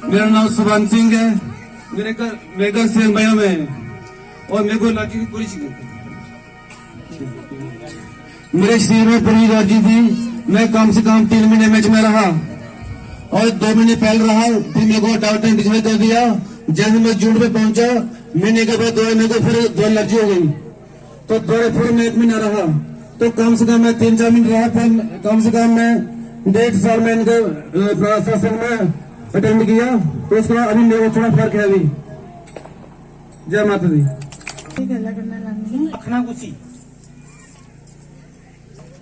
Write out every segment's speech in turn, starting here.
मेरा नाम सुभान सिंह है। मेरे घर से मैं और मेरे को एलर्जी पूरी मेरे शरीर में पूरी एलर्जी थी। मैं कम से कम 3 महीने मैच में रहा और 2 महीने पहले रहा। फिर मेरे को डॉक्टर ने डिसाइड कर दिया। जैसे मैं जून में पहुंचा, महीने के बाद दवाई मेरे को फिर दो एलर्जी हो गई, तो दोबारा फिर मैं 1 महीना रहा। तो कम से कम मैं 3-4 महीने रहा। फिर कम से कम मैं 1.5 साल में इनके प्रशासन में अटेंड किया, तो उसके बाद अभी मेरे को थोड़ा फर्क है। अभी जय माता दी। रखना कुछ ही,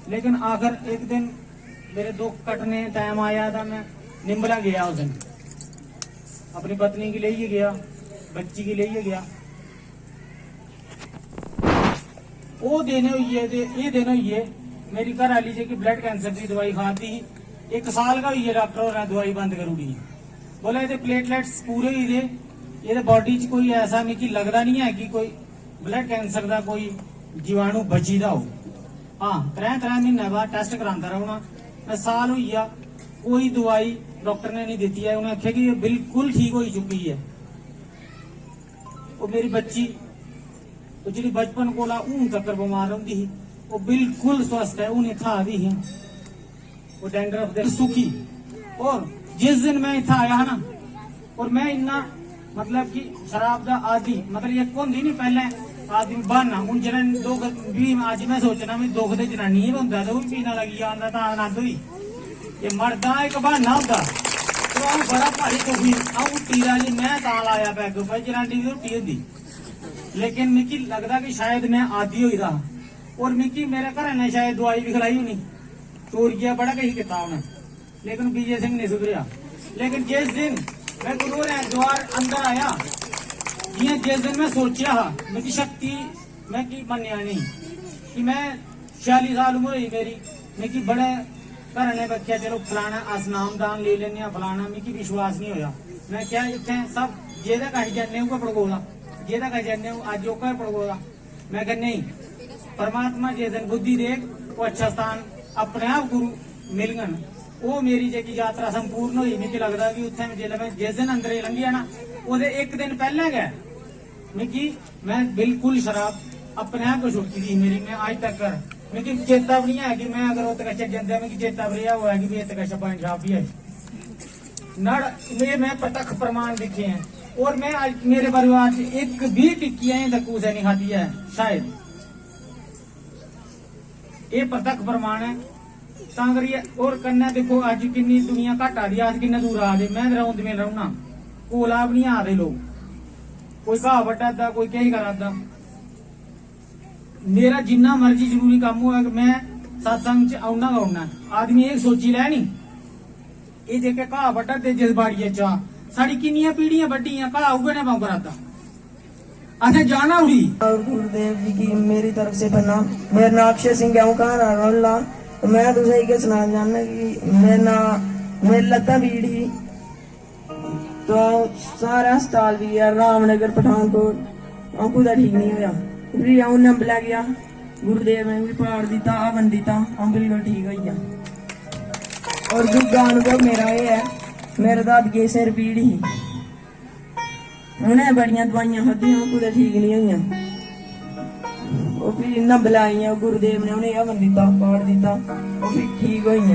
लेकिन आखिर एक दिन मेरे दुख कटने टाइम आया था। मैं निम्बला गया उस दिन, अपनी पत्नी के लिए ही गया, बच्ची के लिए ही गया। वो देने हुई है, ये देने हुई है। मेरी घर वाली जी की ब्लड कैंसर की दवाई खाती, 1 साल का हुई है। डॉक्टर ने दवाई बंद करूगी, बोला ये प्लेटलेट्स पूरे ही दे, ये बॉडी च कोई ऐसा मिकी लगता नहीं है कि कोई ब्लड कैंसर का कोई जीवाणु बची दा हो। हाँ, 3 महीने बाद टेस्ट करांदा रहना। मैं साल हुई आ, कोई दवाई डॉक्टर ने नहीं दी है। उन्हें आख्या कि ये बिल्कुल ठीक हो चुकी है। वो मेरी बच्ची जी बचपन को ऊन तक बीमार होंगी, वो बिल्कुल स्वस्थ है। उन्हें था भी है वो डैंड्रफ सुखी। और जिस दिन मैं इतना आया ना, और मैं इन्ना मतलब कि शराब का आदि, मतलब ये कौन नहीं पहले आदमी बहाना हूं जन दुख भी अज मैं सोचना भी दुख तो जनानी होंगे तो पीना लगी जाता तो आनंद हुई। ये मर्दा एक बहाना होंगे तो बड़ा भारी दुखी तीरा जी मैं ता लाया पैग भाई जनानी की रोटी होंगी। लेकिन मिकी लगता कि शायद मैं आदि हो रहा, और मिकी मेरे घर ने शायद दवाई भी खिलाई होनी। चोरिया बड़ा कही किता उन्हें, लेकिन विजय सिंह नहीं सुधरिया। लेकिन जिस दिन मैं गुरु द्वार अंदर आया, जिस दिन मैं सोचा मेरी शक्ति मैं की मनिया नहीं कि मैं 46 साल उम्र हुई मेरी, मिकी बड़े घर ने बच्चा चलो फलाना अस नाम दान ले लेने फलाना, मिकी विश्वास नहीं होया। मैं क्या इतने सब जेदा कही जाने को पड़गोला, जेदा कही जाने अज ओका पड़गोला। मैं कह नहीं, परमात्मा जिस दिन बुद्धि देख वो अच्छा स्थान अपने आप गुरु मिलगन। वो मेरी जी यात्रा संपूर्ण हुई। मिकी लगता कि उत्थे मैं जिस दिन अंदर लंघिया ना, ओदे 1 दिन पहले गए मिकी मैं बिल्कुल शराब अपने आप को छुटकी थी मेरी। मैं आज तक मिकी चेता भी नहीं है कि मैं अगर उत्ते कच्चे जाता मिकी चेता भी हुआ है कि भी इतने कच्चा पानी शराब भी है नड़। मैं प्रत्यक्ष प्रमाण दिखे हैं, और मैं आज मेरे परिवार से एक भी टिक्की तक उसे नहीं खाती है शायद। ये प्रत्यक्ष प्रमाण है। करिए और कन्या देखो अज किन्नी दुनिया घट आ रही है, अज किन्ने दूर आ रहे। मैं रौंद में रहना कोला भी नहीं आ रहे लोग, कोई घा वड्डा कोई कहीं करा। मेरा जिन्ना मर्जी जरूरी काम हुआ कि मैं सत्संग च आना गै आना। आदमी एक सोची लै नी, ये जेके घा वड्डा दे जिस बाड़िया चा साड़ी किन्नियां पीढ़ियां वड्डियां घा उगे ने पाऊ कराता। अच्छा जाना उड़ी। और गुरुदेव जी की मेरी तरफ से प्रणाम। मेरा नाम अक्षय सिंह है, कहा मैं तुझे ये सुना चाहना कि मेरे लत्ता पीड़ी तो सारा अस्पताल भी है रामनगर पठानकोट आंकू का ठीक नहीं होया। फिर आऊं नंबला गया, गुरुदेव ने भी पहाड़ दिता हवन दिता, हम बिल्कुल ठीक हो गया। और दूसरा अनुभव मेरा ये है, मेरे दाद के सिर पीड़ ही उन्हें बड़िया दवाइयां खादी आंकू का ठीक नहीं हुई। फिर नंबला आई गुरुदेव ने उन्हें हवन दिता पहाड़ दिता, वो फिर ठीक हुई।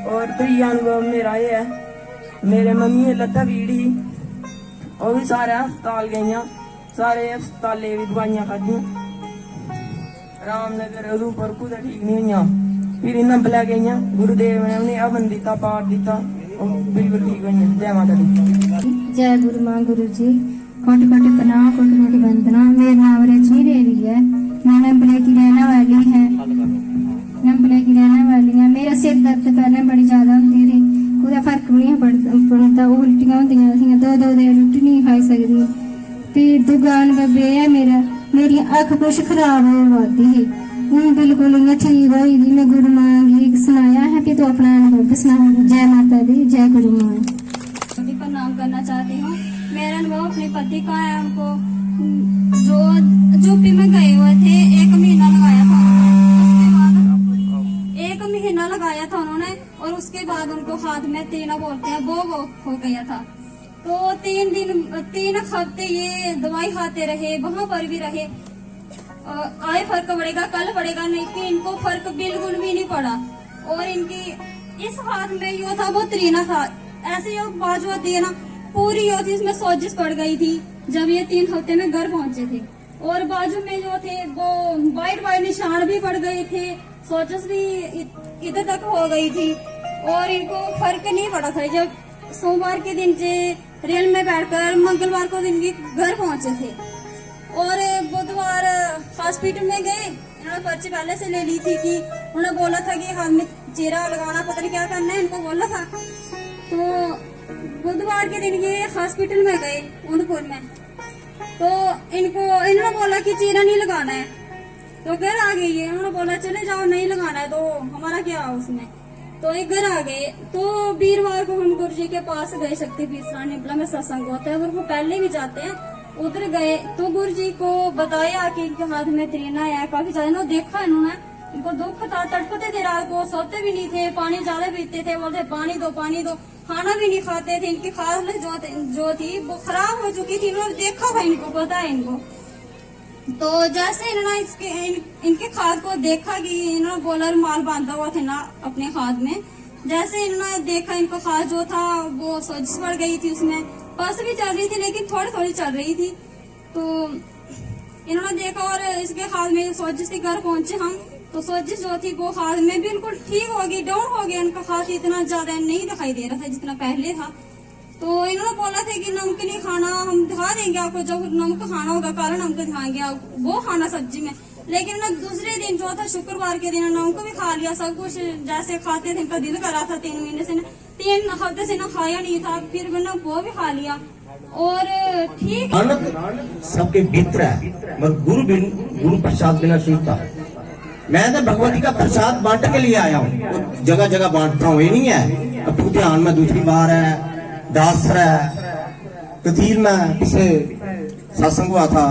और त्रीया अनुभव मेरा ये है, मेरे मम्मी लत्ता पीड़ी और भी सारे अस्पताल गई, सारे अस्पताले भी दवाइयां खादी रामनगर उधमपुर कुछ ठीक नहीं हुई। फिर नंबला गई, गुरुदेव ने उन्हें हवन दिता पाठ दिता और बिल्कुल ठीक हुई। जय माता दी। जय गुरु मां गुरु जी, कोटि कोटि प्रणाम कोटि कोटि वंदना। मेरा नाम रजनी देवी है, मैं नंबले की रहने वाली है। नंबले की रहने वाली है। मेरा सिर दर्द पहले बड़ी ज्यादा होती रही, कुछ फर्क भी नहीं पड़ता। उल्टियां होंदियां, 2 दिन रुट्टी नहीं खाई सकती। फिर दुकान पर है मेरी अख कुछ खराब होती है, हूँ बिल्कुल इयां ठीक होई दी। मैं गुरु मां गी सुनाया है कि तू अपना अनुभव सुना। जय माता दी, जय गुरु मां। प्रणाम करना चाहती हूँ। मेरा अनुभव अपने पति का है। उनको जो यूपी में गए हुए थे, 1 महीना लगाया था। उसके बाद 1 महीना लगाया था उन्होंने, और उसके बाद उनको इनको हाथ में तीना बोलते हैं वो हो गया था। तो 3 हफ्ते ये दवाई खाते रहे, वहां पर भी रहे। आए फर्क पड़ेगा, कल पड़ेगा, नहीं कि इनको फर्क बिल्कुल भी नहीं पड़ा। और इनकी इस हाथ में यो था वो त्रीना था, ऐसे यो बाजू होती है ना पूरी यो थी, इसमें सोजिश पड़ गई थी जब ये 3 हफ्ते में घर पहुंचे थे। और बाजू में जो थे वो वाइट निशान भी पड़ गए थे, सोजिश भी इधर तक हो गई थी। और इनको फर्क नहीं पड़ा था। जब सोमवार के दिन से रेल में बैठकर मंगलवार को दिन घर पहुंचे थे और बुधवार हॉस्पिटल में गए। इन्होंने पर्ची पहले से ले ली थी कि उन्होंने बोला था कि हाथ में चीरा लगाना, पता नहीं क्या करना है, इनको बोला था। तो बुधवार के दिन ये हॉस्पिटल में गए उदयपुर में। तो इन्होंने बोला कि चीरा नहीं लगाना है, तो घर आ गई है। उन्होंने बोला चले जाओ, नहीं लगाना है, तो हमारा क्या उसमें। तो एक घर आ गए। तो वीरवार को हम गुरु जी के पास गए, शक्तिपीठ सराय निपला में सत्संग होता है, वो पहले भी जाते हैं। उधर गए तो गुरु जी को बताया कि इनके हाथ में त्रीना है, काफी ज्यादा देखा इन्होंने, इनको दुख था, तड़पते थे, रात को सोते भी नहीं थे, पानी ज्यादा पीते थे, बोलते पानी दो पानी दो, खाना भी नहीं खाते थे। इनकी खास जो थी वो खराब हो चुकी थी, इन्होंने देखा था, इनको पता है इनको। तो जैसे इन्होंने इनके खाद को देखा कि इन्होंने बोला रुमाल बांधा हुआ था ना अपने हाथ में, जैसे इन्होंने देखा इनको खाद जो था वो सोजिश पड़ गई थी, उसमें पस भी चल रही थी लेकिन थोड़ी थोड़ी चल रही थी। तो इन्होंने देखा और इसके हाथ में सोजिश के घर पहुंचे हम, तो सोजिश जो थी वो हाथ में बिल्कुल ठीक हो गई, डाउन हो गया। उनका हाथ इतना ज्यादा नहीं दिखाई दे रहा था जितना पहले था। तो इन्होंने बोला था कि नमक नहीं खाना, हम दिखा देंगे आपको, जब नमक खाना होगा कारण हमको दिखाएंगे वो खाना सब्जी में। लेकिन ना दूसरे दिन जो था शुक्रवार के दिन नमक भी खा लिया, सब कुछ जैसे खाते थे, इनका दिल करा था 3 महीने से 3 हफ्ते से ना खाया नहीं था, फिर मैंने वो भी खा लिया और ठीक। सबके भीतर है, मगर गुरु प्रसाद बिना सूझता। मैं तो भगवती का प्रसाद बांटने के लिए आया हूँ, जगह जगह बांटता हूँ, ये नहीं है। अब तो ध्यान में दूसरी बार है, दासर है, कथीर में पिछले सत्संग हुआ था,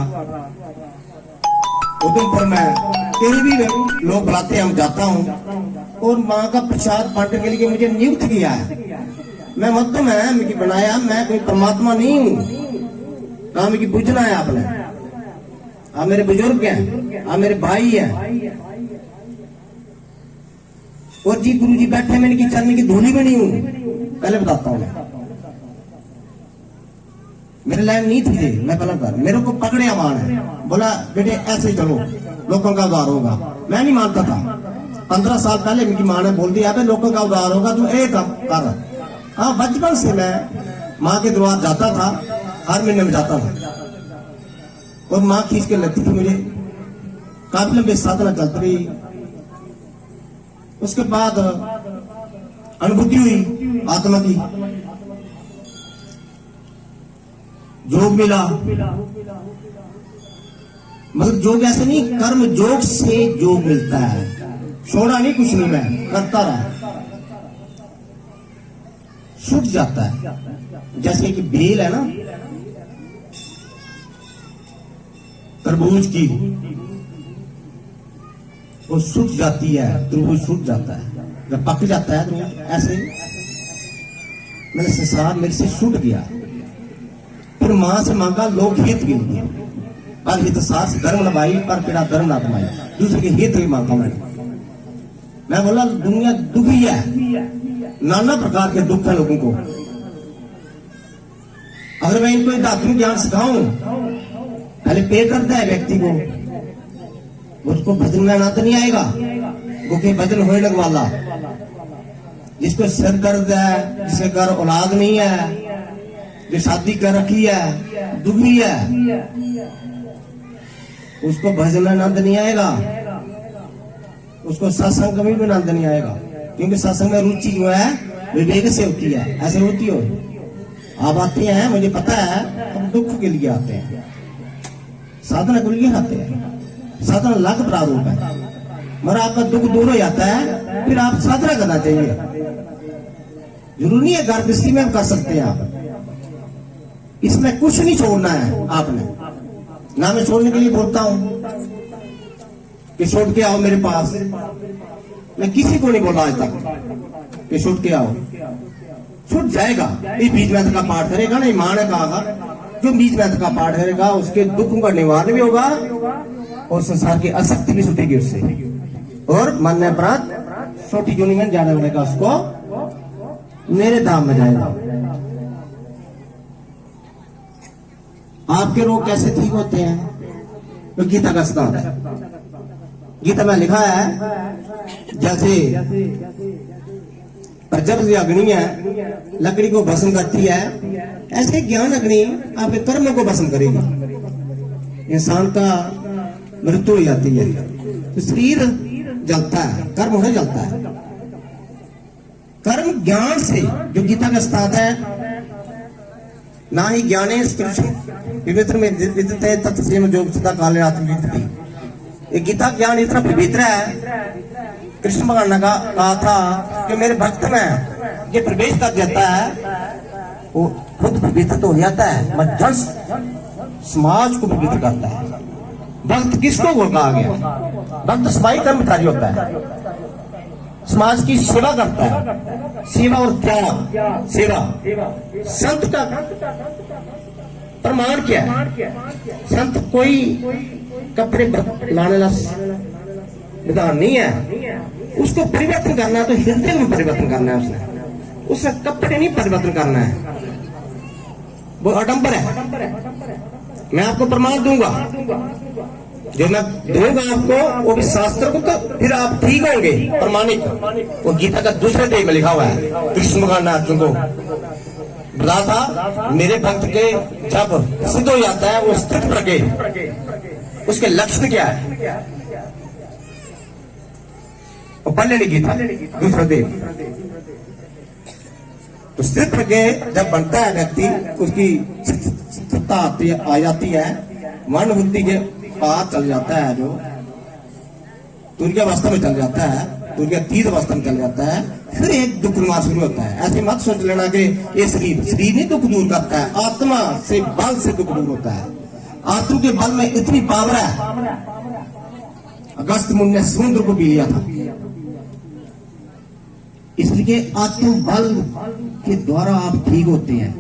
उधमपुर में, कहीं भी लोग बुलाते हैं हम जाता हूँ। और माँ का प्रसाद बांटने के लिए मुझे नियुक्त किया है। मैं मध्यम है, मुझे बनाया, मैं कोई परमात्मा नहीं हूँ। ना मुझे पूछना है आपने, आप मेरे बुजुर्ग हैं, आप मेरे भाई हैं। और जी गुरु जी बैठे, मैं इनकी चरण की धूली भी नहीं हूँ, पहले बताता हूँ। मेरे लाइन नहीं थी, मैं गलत कर, मेरे को पकड़े मान है, बोला बेटे ऐसे चलो लोगों का उद्धार होगा। मैं नहीं मानता था। 15 साल पहले मेरी माँ ने बोल दिया लोगों का उद्धार होगा, तू एक कर। हाँ, बचपन से मैं माँ के द्वार जाता था, हर महीने में जाता था और माँ खींच के लगती थी मुझे। काफी लंबे साधना चलती रही। उसके बाद अनुभूति हुई आत्मा की, योग मिला। मगर योग ऐसे नहीं, कर्म योग से योग मिलता है। छोड़ा नहीं कुछ नहीं, मैं करता रहा, सूख जाता है। जैसे कि बेल है ना तरबूज की, वो सूख जाती है, तरबूज सूख जाता है, जब पक जाता है तो ऐसे मेरे संसार मेरे से छूट गया। फिर मां से मांगा लोक हित के लिए, पर हित सास धर्म नभाई, पर पीड़ा धर्म ना कमाई। दूसरे के हित ही मांगा मैं बोला दुनिया दुखी है, नाना प्रकार के दुख है लोगों को। अगर मैं इनको आत्मिक ज्ञान सिखाऊं, पहले पे करता है व्यक्ति को, उसको भजन में आना तो नहीं आएगा। क्योंकि भजन होने लग वाला, जिसको सिर दर्द है, जिसके घर औलाद नहीं है, जो शादी कर रखी है, दुखी है, उसको भजन में आनंद नहीं आएगा, उसको सत्संग में भी आनंद नहीं आएगा। क्योंकि सत्संग में रुचि जो है विवेक से होती है। ऐसे होती हो आप आते हैं, मुझे पता है, हम दुख के लिए आते हैं, साधना के लिए आते हैं। साधना अलग प्रारूप है, मगर आपका दुख दूर हो जाता है, फिर आप साधना करना चाहिए। जरूरी नहीं है घर गृहस्थी में कर सकते हैं आप, इसमें कुछ नहीं छोड़ना है आपने। ना मैं छोड़ने के लिए बोलता हूं कि छोड़ के आओ मेरे पास, मैं किसी को नहीं बोला आज तक। कि छूट के आओ, छूट जाएगा। ये बीज मंत्र का पाठ करेगा ना, मां ने कहा जो बीज मंत्र का पाठ करेगा उसके दुखों का निवारण भी होगा और संसार की आसक्ति भी छूटेगी उससे, और मन ने अपराध छोटी जोनी में जाने वाले का उसको मेरे धाम में जाएगा। आपके रोग कैसे ठीक होते हैं? तो गीता का सिद्धांत है। गीता में लिखा है जैसे प्रज्वलित अग्नि है लकड़ी को भस्म करती है, ऐसे ज्ञान अग्नि आपके कर्मों को भस्म करेगी। इंसान का मृत्यु हो जाती है तो शरीर जलता है, कर्म होने जलता है। कर्म ज्ञान से, जो गीता का सिद्धांत है, ना ही ज्ञाने पवित्र में विद्यते तत्सम जो सदा काले आत्मविद्यते। ये गीता ज्ञान इतना पवित्र है, कृष्ण भगवान ने कहा था कि मेरे भक्त में ये प्रवेश कर जाता है वो खुद पवित्र तो हो जाता है, मत समाज को पवित्र करता है। भक्त किसको कहा गया? भक्त सफाई कर्मचारी होता है, समाज की सेवा करता है। सेवा और त्याग, सेवा। संत का प्रमाण क्या है? संत कोई कपड़े लाने वाला विधान नहीं है, उसको परिवर्तन करना है तो हृदय में परिवर्तन करना है। उसने कपड़े नहीं परिवर्तन करना है, वो आडंबर है। मैं आपको प्रमाण दूंगा, जो मैं दूंगा आपको वो भी शास्त्र को, तो फिर आप ठीक होंगे प्रमाणिक। वो गीता का दूसरे अध्याय में लिखा हुआ है। कृष्ण भगवान ने अर्जुन को बताया था मेरे भक्त के जब सिद्ध हो जाता है वो स्थित प्रज्ञ, उसके लक्षण क्या है? वो पढ़ लेनी गीता दूसरा अध्याय। तो स्थित प्रज्ञ जब बनता है व्यक्ति, उसकी सत्ता आ जाती है, मन बुद्धि के पार चल जाता है, जो तुर्य अवस्था में चल जाता है, तुर्य तीर अवस्था में चल जाता है, फिर एक दुख निवार शुरू होता है। ऐसे मत सोच लेना कि ये शरीर नहीं दुख दूर करता है, आत्मा से बल से दुख दूर होता है। आत्मा के बल में इतनी पावर है, अगस्त मुनि ने समुद्र को पी लिया था। इसलिए आत्म बल के द्वारा आप ठीक होते हैं।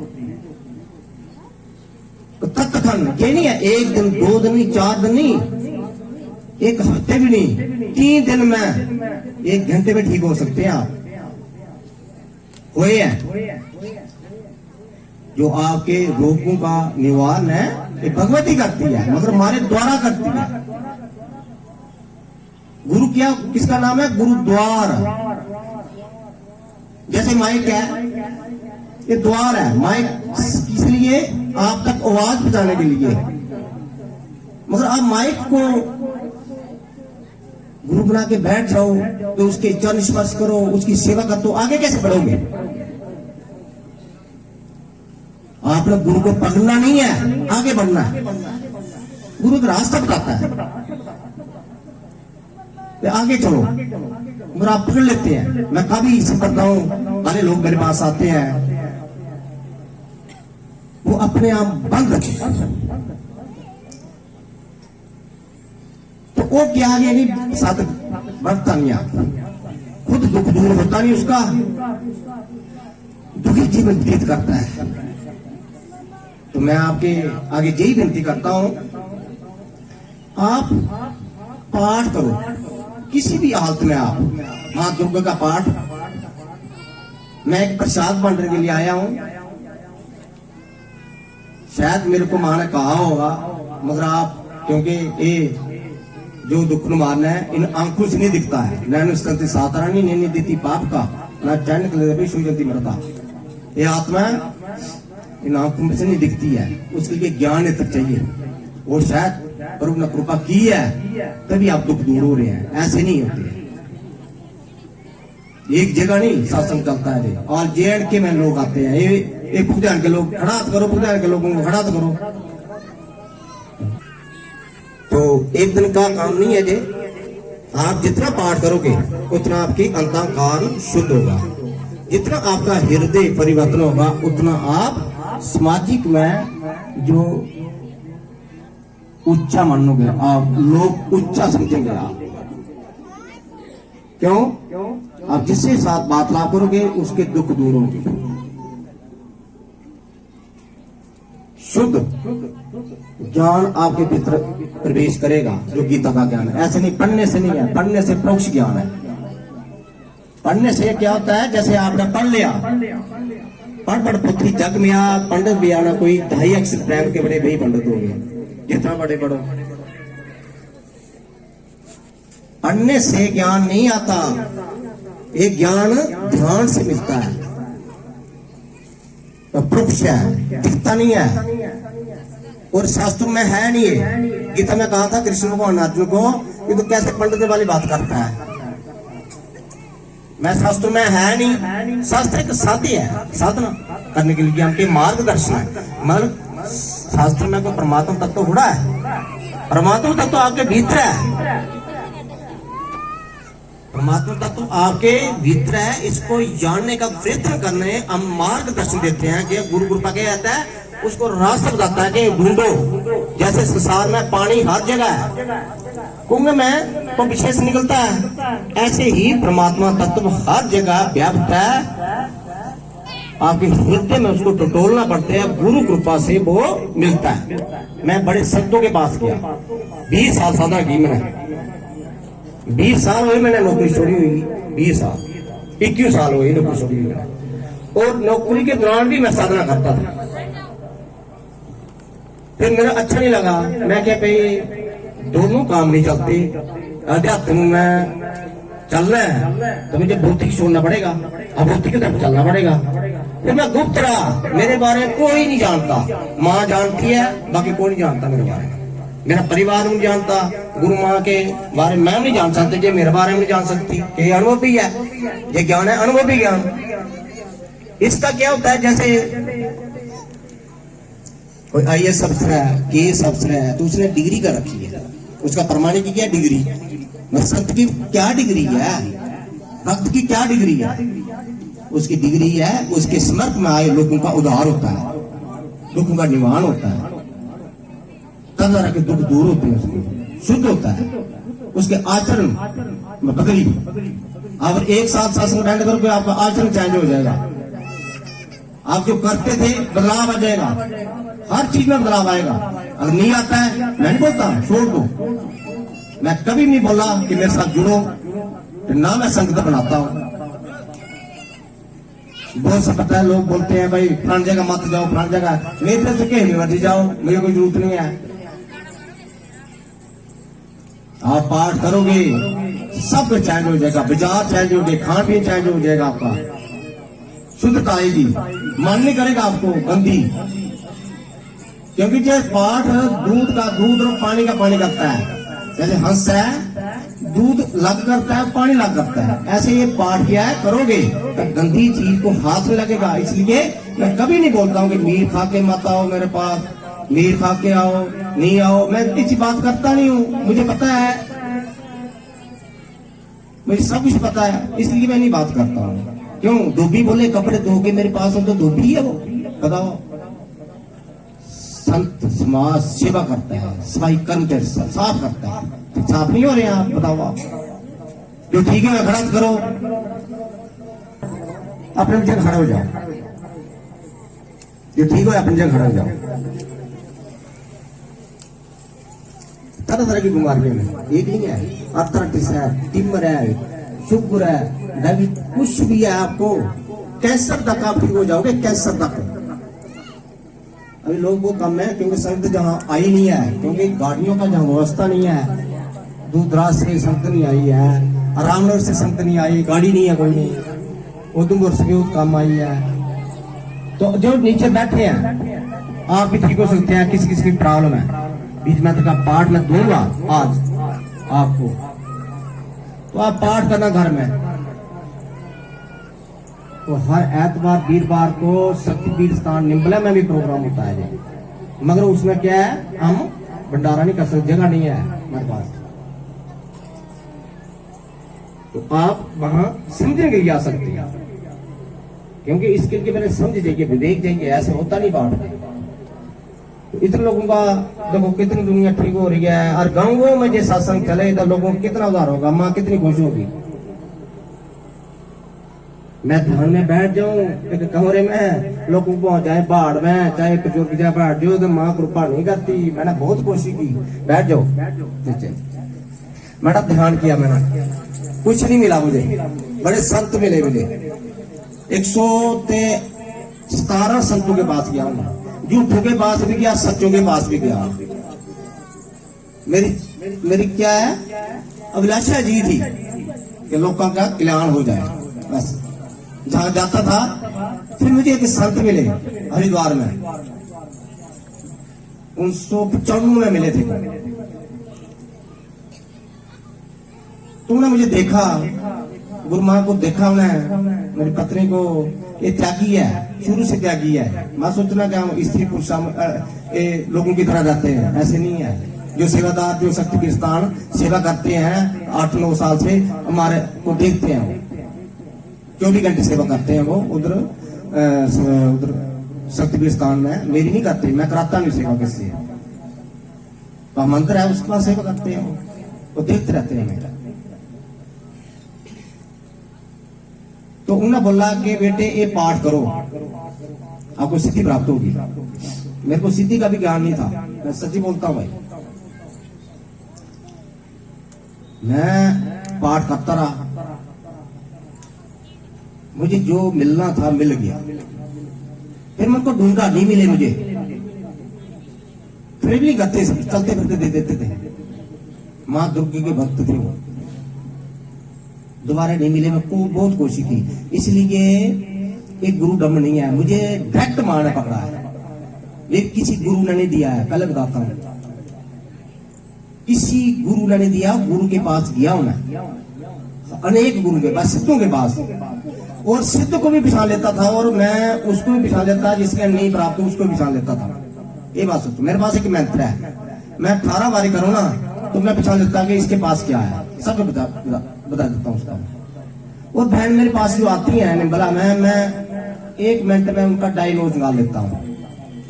तत्कथन ये नहीं है 1 दिन 2 दिन नहीं 4 दिन नहीं 1 हफ्ते भी नहीं 3 दिन में 1 घंटे में ठीक हो सकते हैं आप। हुए हैं जो आपके रोगों का निवारण है, ये भगवती करती है, मगर हमारे द्वारा करती है। गुरु क्या, किसका नाम है? गुरुद्वार। जैसे माइक है, ये द्वार है। माइक इसलिए आप तक आवाज पहुंचाने के लिए, मगर आप माइक को गुरु बना के बैठ जाओ तो उसके चरण स्पर्श करो, उसकी सेवा करो, तो आगे कैसे बढ़ोगे? आपने गुरु को पकड़ना नहीं है, आगे बढ़ना है। गुरु का रास्ता बताता है, तो आगे चलो। मगर आप पकड़ लेते हैं। मैं कभी इसे करता हूं, वाले लोग मेरे पास आते हैं, वो अपने आप बंद रखे, तो वो क्या आगे नहीं साधक बढ़ता नहीं, आप खुद दुख दूर होता नहीं, उसका दुखी जीवन व्यतीत करता है। तो मैं आपके आगे यही विनती करता हूं, आप पाठ करो किसी भी हालत में। आप मां दुर्गा का पाठ, मैं एक प्रसाद बांटने के लिए आया हूं, शायद मेरे को मां ने कहा होगा, मगर आप, क्योंकि ये जो दुख मारना है इन आंखों से नहीं दिखता है। नैन स्कंति सातारानी नहीं देती पाप का, ना चैन भी सुजंती मरता। ये आत्मा इन आंखों से नहीं दिखती है, उसके लिए ज्ञान नेत्र चाहिए, और शायद प्रभु ने कृपा की है तभी आप दुख दूर हो रहे हैं, ऐसे नहीं होते। एक जगह नहीं सत्संग चलता है, और जेएंड के में लोग आते हैं, ये पुजान के लोग खड़ा करो, पुजान के लोगों को खड़ा करो। तो एक दिन का काम नहीं है जे, आप जितना पाठ करोगे उतना आपकी अंतःकार शुद्ध होगा, जितना आपका हृदय परिवर्तन होगा उतना आप सामाजिक में जो ऊंचा मानोगे, आप लोग ऊंचा समझेंगे। आप क्यों? आप जिससे साथ वार्तालाप करोगे उसके दुख दूर होंगे। शुद्ध ज्ञान आपके भीतर प्रवेश करेगा, जो गीता का ज्ञान है। ऐसे नहीं पढ़ने से नहीं है, पढ़ने से परोक्ष ज्ञान है। पढ़ने से क्या होता है, जैसे आपने पढ़ लिया, पढ़ पुथी जग में आ पंडित भी आना, कोई 2.5 अक्षर प्रेम के बड़े भाई पंडित हो गए, जितना बड़े पढ़ो। पढ़ने से ज्ञान नहीं आता, एक ज्ञान ध्यान से मिलता है, तो परोक्ष है, दिखता नहीं है और शास्त्र में है नहीं है। गीता में कहा था कृष्ण भगवान अर्जुन को, ये तो कैसे पंडित वाली बात करता है, मैं शास्त्र में है नहीं। शास्त्र एक साथी है, साधना करने के लिए ज्ञान के मार्गदर्शन है। मतलब शास्त्र में कोई परमात्मा तत्व तो हुआ है, परमात्मा तत्व तो आपके भीतर है, परमात्मा तत्व तो आपके भीतर है। इसको जानने का प्रयत्न करने हम मार्गदर्शन देते हैं कि गुरु कृपा क्या आता है, उसको रास्ता बताता है कि ढूंढो। जैसे संसार में पानी हर जगह है, कुएं में तो विशेष निकलता है, ऐसे ही परमात्मा तत्व हर जगह व्याप्त है। आपके हृदय में उसको टटोलना पड़ता है, गुरु कृपा से वो मिलता है। मैं बड़े संतों के पास गया, 20 साल साधना की मैंने, 20 साल हुए मैंने नौकरी छोड़ी हुई, 20 साल 21 साल हुए नौकरी छोड़ी हुई मैंने। और नौकरी के दौरान भी मैं साधना करता था। फिर मेरा अच्छा नहीं लगा, मैं क्या भाई दोनों काम नहीं चलते, अध्यात्म में चलना है तो मुझे भौतिक छोड़ना पड़ेगा, अभौतिक की तरफ चलना पड़ेगा। फिर मैं गुप्त रहा, मेरे बारे में कोई नहीं जानता, माँ जानती है बाकी कोई नहीं जानता मेरे बारे में, मेरा परिवार नहीं जानता, गुरु माँ के बारे में मैं नहीं जान सकती, जो मेरे बारे में नहीं जान सकती। ये अनुभव भी है, ये ज्ञान है, अनुभवी ज्ञान। इसका क्या होता है, जैसे कोई IAS अफसर है, KS अफसर है, तो उसने डिग्री कर रखी है, उसका प्रमाणिक की क्या डिग्री, संत की क्या डिग्री है, भक्त की क्या डिग्री है, उसकी डिग्री है उसके समर्थ में आए लोगों का उद्धार होता है, लोगों का निवारण होता है, तरह के दुख दूर होते हैं, उसके शुद्ध होता है, उसके आचरण में बदली। अगर एक साथ सत्संग अटेंड करोगे आपका आचरण चेंज हो जाएगा, आप जो करते थे बदलाव आ जाएगा, हर चीज में बदलाव आएगा। अगर नहीं आता है मैं नहीं बोलता छोड़ दो, मैं कभी नहीं बोला कि मेरे साथ जुड़ो, ना मैं संगत बनाता हूं। बहुत सा पता है, लोग बोलते हैं भाई फलान जगह मत जाओ, फलान जगह, मेरी तरफ से कहीं मर्जी जाओ, मुझे कोई जरूरत नहीं है। आप पाठ करोगे सब कुछ चेंज हो जाएगा, विचार चेंज हो जाएगा, खान पीन चेंज हो जाएगा, आपका शुद्धता आएगी, मन नहीं करेगा आपको गंदी। क्योंकि जैसे पाठ दूध का दूध और पानी का पानी करता है, जैसे हंस है दूध लग करता है, पानी लग करता है, ऐसे ये पाठ क्या है करोगे तो गंदी चीज को हाथ में लगेगा। इसलिए मैं कभी नहीं बोलता हूँ कि मीर खा के मत आओ मेरे पास, मीर खा के आओ, नहीं आओ, मैं इतनी बात करता नहीं हूँ, मुझे पता है, मुझे सब कुछ पता है, इसलिए मैं नहीं बात करता हूँ। क्यों धोबी बोले कपड़े धो के मेरे पास हो तो धोबी है वो, बताओ। संत समाज सेवा करता है, सफाई कर्मचारी साफ करता है, तो साफ नहीं हो रहे हैं आप, बताओ आप। जो ठीक है मैं खड़ा करो, अपने जगह खड़े हो जाओ, जो ठीक हो अपनी जगह खड़े हो जाओ। तरह तरह की बीमारियों में एक नहीं है, अर्थराइटिस है, टिम्बर है, शुगर है, डायबिटीज, कुछ भी है आपको, कैंसर तक आप ठीक हो जाओगे, कैंसर तक। अभी लोगों को कम है क्योंकि संगत जहाँ आई नहीं है, क्योंकि गाड़ियों का जहाँ व्यवस्था नहीं है, दूर दराज से संगत नहीं आई है, रामनगर से संगत नहीं आई, गाड़ी नहीं है कोई नहीं, उधमपुर से भी कम आई है। तो जो नीचे बैठे हैं आप भी ठीक हो सकते हैं, किस किस की प्रॉब्लम है। बीच में का पाठ मैं दूंगा आज आपको, तो आप पाठ करना घर में। तो हर एतवार वीरवार को शक्तिपीठ स्थान निम्बला में भी प्रोग्राम होता है, मगर उसमें क्या है, हम भंडारा नहीं कर सकते, जगह नहीं है हमारे पास। तो आप वहां समझने के लिए आ सकते हैं, क्योंकि इसके लिए मैंने समझ जाइए, विवेक जाइए, ऐसे होता नहीं पाठ। तो इतने लोगों का देखो कितनी दुनिया ठीक हो रही है, और गाँवों में जो सत्संग चले तो लोगों को कितना उधार होगा, माँ कितनी खुश होगी। मैं ध्यान में बैठ जाऊं एक कमरे में, लोगों को पहुंच जाए बाढ़ में, चाहे बुजुर्ग जा बैठ जाओ तो माँ कृपा नहीं करती। मैंने बहुत कोशिश की, बैठ जाओ मैंने ध्यान किया, मैंने कुछ नहीं मिला मुझे। बड़े संत मिले 117 संतों के पास गया मैं, झूठों के पास भी गया, सच्चों के पास भी गया। मेरी क्या है अभिलाषा जी थी कि लोगों का कल्याण हो जाए, बस जहां जाता था। फिर मुझे एक संत मिले हरिद्वार में, 1995 में मिले थे। तुमने मुझे देखा, गुरु मां को देखा, उन्हें मेरी पत्नी को, ये त्यागी है, शुरू से त्यागी है। मैं सोचना कि हम स्त्री पुरुष लोगों की तरह रहते हैं, ऐसे नहीं है। जो सेवादार, जो शक्ति के स्थान सेवा करते हैं 8-9 साल से, हमारे को देखते हैं, 24 घंटे सेवा करते हैं वो उधर शक्ति के स्थान में। मेरी नहीं करते, मैं कराता नहीं सेवा किससे। तो मंत्र है उसका सेवा करते हैं, वो देखते रहते हैं मेरा। तो उन्होंने बोला कि बेटे ये पाठ करो, आपको सिद्धि प्राप्त होगी। मेरे को सिद्धि का भी ज्ञान नहीं था, मैं सच्ची बोलता हूं भाई। मैं पाठ करता रहा, मुझे जो मिलना था मिल गया। फिर मेरे को ढूंढा, नहीं मिले मुझे, फिर भी करते, चलते फिरते दे देते थे। मां दुर्गा के भक्त थे वो, दोबारा नहीं मिले। मैं को बहुत कोशिश की, इसलिए एक गुरु डम नहीं है, मुझे डायरेक्ट मां ने पकड़ा है। ये किसी गुरु ने नहीं दिया है, पहले बताता हूं, किसी गुरु ने नहीं दिया। गुरु के पास गया हूं मैं, अनेक गुरु के पास, सिद्धों के पास, और सिद्ध को भी पहचान लेता था, और मैं उसको भी पहचान लेता, जिसके नहीं प्राप्त उसको भी पहचान लेता था। ये बात सोचो, मेरे पास एक मंत्र है, मैं 18 बारी करूं ना तो मैं पहचान लेता कि इसके पास क्या है, सब बता देता हूं उसका। और बहन मेरे पास जो आती है ने बोला, मैं 1 मिनट में उनका डायग्नोज निकाल लेता हूं,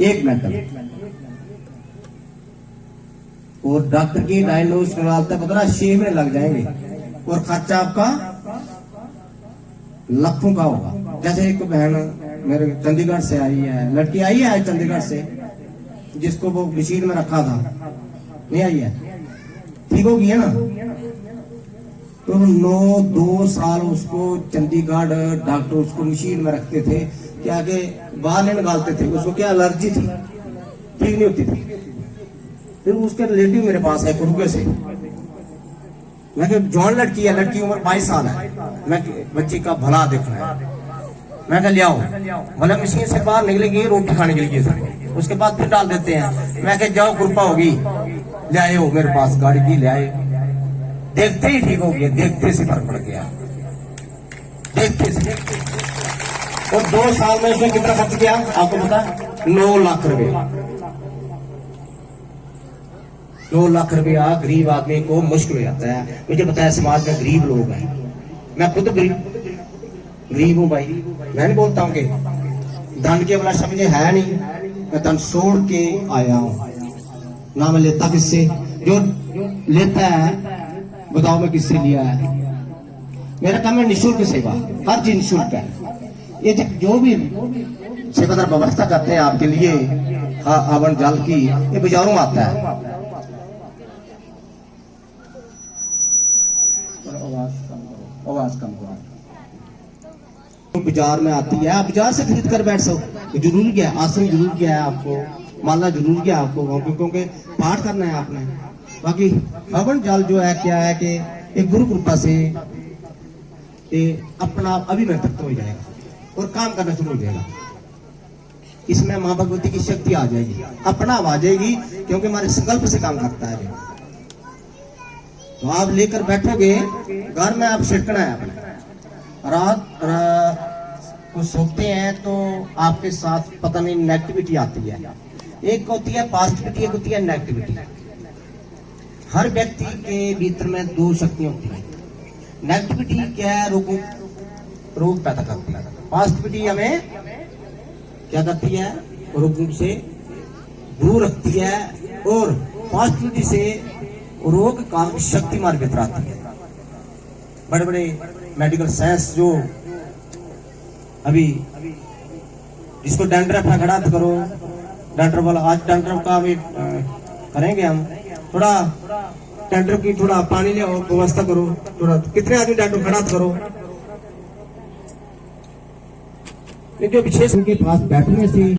1 मिनट में। और डॉक्टर की डायग्नोज निकालते पता 6 महीने लग जाएंगे, और खर्चा आपका लाखों का होगा। जैसे एक बहन मेरे चंडीगढ़ से आई है, लड़की आई है चंडीगढ़ से, जिसको वो मशीन में रखा था, नहीं आई है, ठीक हो गई है ना। तो 2 साल उसको चंडीगढ़ डॉक्टर उसको मशीन में रखते थे कि आगे बाहर नहीं निकालते थे, उसको क्या एलर्जी थी, ठीक नहीं होती थी। फिर उसके रिलेटिव मेरे पास है कुरुगे से, मैं जॉन लड़की है, लड़की उम्र 22 साल है, मैं बच्चे का भला देखना है। मैं कह लियाओ, भला मशीन से बाहर निकलेगी रोटी खाने के लिए सर, उसके बाद फिर डाल देते हैं। मैं कह जाओ कृपा होगी, ले आए हो मेरे पास, गाड़ी की ले आए, देखते ही ठीक हो गया, देखते से फर्क पड़ गया, देखते से। और 2 साल में उसने कितना खर्च किया आपको पता, 9 लाख रुपए। 2 लाख रुपया गरीब आदमी को मुश्किल हो जाता है। मुझे पता है समाज में गरीब लोग हैं, मैं खुद गरीब हूं भाई। मैं नहीं बोलता हूं कि धन की अभिलाषा मुझे है नहीं, मैं धन छोड़ के आया हूं ना। मैं लेता किससे, जो लेता है बताओ मैं किससे लिया है। मेरा काम है निःशुल्क सेवा, हर चीज निःशुल्क है। ये जो भी सेवादार व्यवस्था करते हैं आपके लिए, हवन जल की, ये बाजारों में आता है। आवाज कम करो, बाजार में आती है, आप बाजार से खरीद कर बैठ सकते, जरूरी क्या है, आसन जरूर क्या है आपको, मानना जरूर क्या है आपको, क्योंकि पाठ करना है आपने। बाकी हवन जल जो है क्या है कि एक गुरु कृपा से अपना अभिव्यक्त हो जाएगा और काम करना शुरू हो जाएगा। इसमें मां भगवती की शक्ति आ जाएगी, अपना आ जाएगी, क्योंकि हमारे संकल्प से काम करता है। तो आप लेकर बैठोगे घर में, आप छिड़कना है अपने। रात को सोते हैं तो आपके साथ पता नहीं नेगेटिविटी आती है, एक होती है पॉजिटिविटी, एक होती है नेगेटिविटी। हर व्यक्ति के भीतर में 2 शक्तियां होती है। नेगेटिविटी क्या है, रोग पैदा करती है। पॉजिटिविटी हमें क्या करती है, रोगों से दूर रखती है, और पॉजिटिविटी से रोग काल शक्ति मार के आती है। बड़े बड़े मेडिकल साइंस जो अभी इसको डैंड्रफ है खड़ा करो, डैंड्रफ वाला आज डैंड्रफ का अभी करेंगे हम। थोड़ा डैंड्रफ की थोड़ा पानी ले और व्यवस्था करो, थोड़ा कितने आदमी डैंड्रफ खड़ा करो, क्योंकि विशेष उनके पास बैठने से